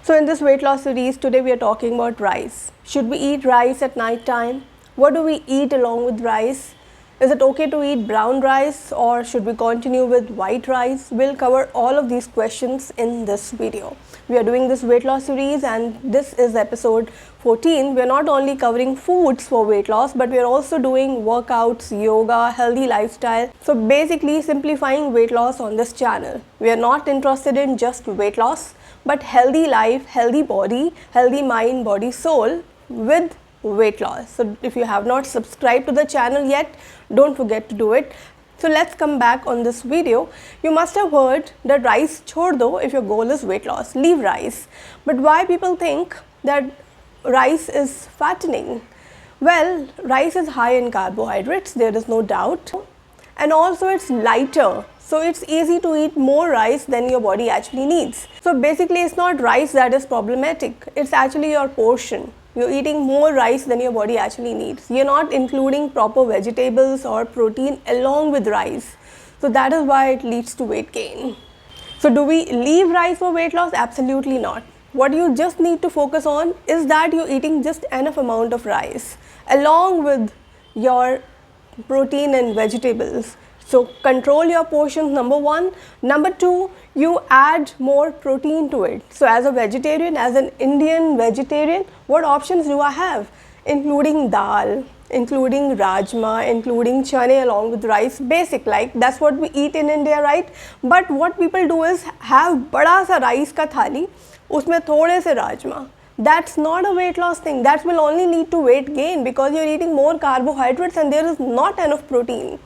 So in this weight loss series, today we are talking about rice. Should we eat rice at night time? What do we eat along with rice? Is it okay to eat brown rice or should we continue with white rice? We'll cover all of these questions in this video. We are doing this weight loss series and this is episode 14. We are not only covering foods for weight loss, but we are also doing workouts, yoga, healthy lifestyle. So basically simplifying weight loss on this channel. We are not interested in just weight loss, but healthy life, healthy body, healthy mind, body, soul with weight loss. So if you have not subscribed to the channel yet, don't forget to do it. So let's come back on this video. You must have heard that rice chhod do if your goal is weight loss, leave rice. But why people think that rice is fattening? Well, rice is high in carbohydrates, there is no doubt, and also it's lighter. So it's easy to eat more rice than your body actually needs. So basically it's not rice that is problematic, it's actually your portion. You're eating more rice than your body actually needs. You're not including proper vegetables or protein along with rice. So that is why it leads to weight gain. So do we leave rice for weight loss? Absolutely not. What you just need to focus on is that you're eating just enough amount of rice along with your protein and vegetables. So control your portions, number one. Number two, you add more protein to it. So as a vegetarian, as an Indian vegetarian, what options do I have? Including dal, including rajma, including chane along with rice, basic, like that's what we eat in India, right? But what people do is have bada sa rice ka thali, usme thode se rajma. That's not a weight loss thing. That will only lead to weight gain because you're eating more carbohydrates and there is not enough protein.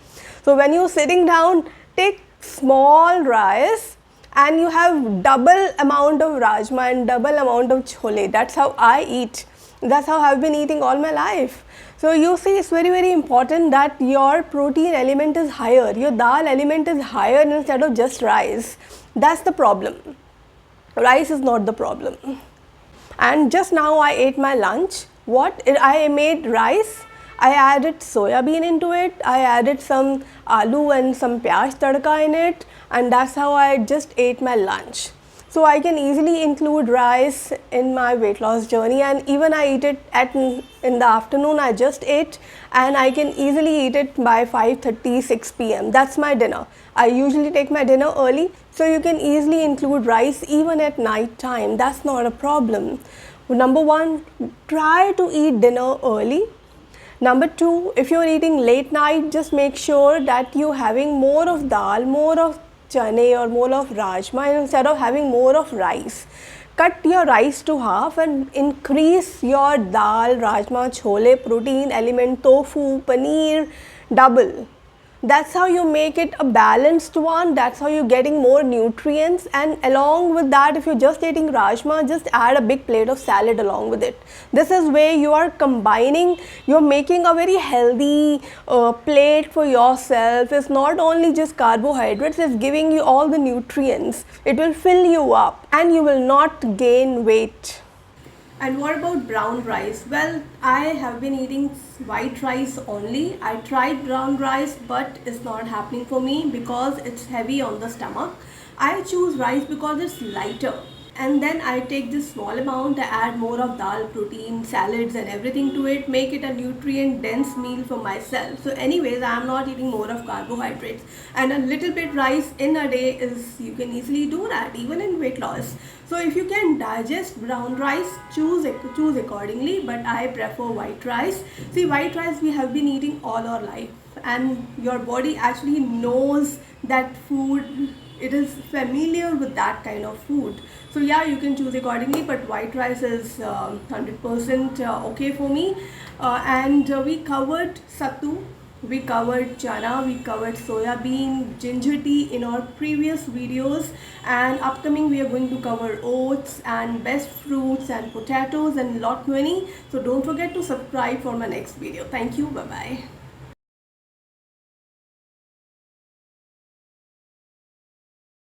So when you're sitting down, take small rice and you have double amount of rajma and double amount of chole. That's how I eat. That's how I've been eating all my life. So you see, it's very important that your protein element is higher, your dal element is higher instead of just rice. That's the problem. Rice is not the problem. And just now I ate my lunch. What? I made rice. I added soya bean into it, I added some aloo and some pyaj tadka in it, and that's how I just ate my lunch. So I can easily include rice in my weight loss journey, and even I eat it in the afternoon. I just ate and I can easily eat it by 5:30, 6 p.m. That's my dinner. I usually take my dinner early, so you can easily include rice even at night time. That's not a problem. Number one, try to eat dinner early. Number two, if you're eating late night, just make sure that you're having more of dal, more of chane or more of rajma instead of having more of rice. Cut your rice to half and increase your dal, rajma, chole, protein element, tofu, paneer, double. That's how you make it a balanced one. That's how you're getting more nutrients, and along with that, if you're just eating rajma, just add a big plate of salad along with it. This is where you are combining, you're making a very healthy plate for yourself. It's not only just carbohydrates, it's giving you all the nutrients. It will fill you up and you will not gain weight. And what about brown rice? Well, I have been eating white rice only. I tried brown rice, but it's not happening for me because it's heavy on the stomach. I choose rice because it's lighter. And then I take this small amount, I add more of dal, protein, salads and everything to it, make it a nutrient dense meal for myself. So anyways, I am not eating more of carbohydrates, and a little bit rice in a day is, you can easily do that even in weight loss. So if you can digest brown rice, choose accordingly, but I prefer white rice. See, white rice we have been eating all our life, and your body actually knows that food, it is familiar with that kind of food. So yeah, you can choose accordingly, but white rice is 100% okay for me. And we covered sattu, we covered chana, we covered soya bean, ginger tea in our previous videos, and upcoming we are going to cover oats and best fruits and potatoes and lot many. So don't forget to subscribe for my next video. Thank you. Bye bye.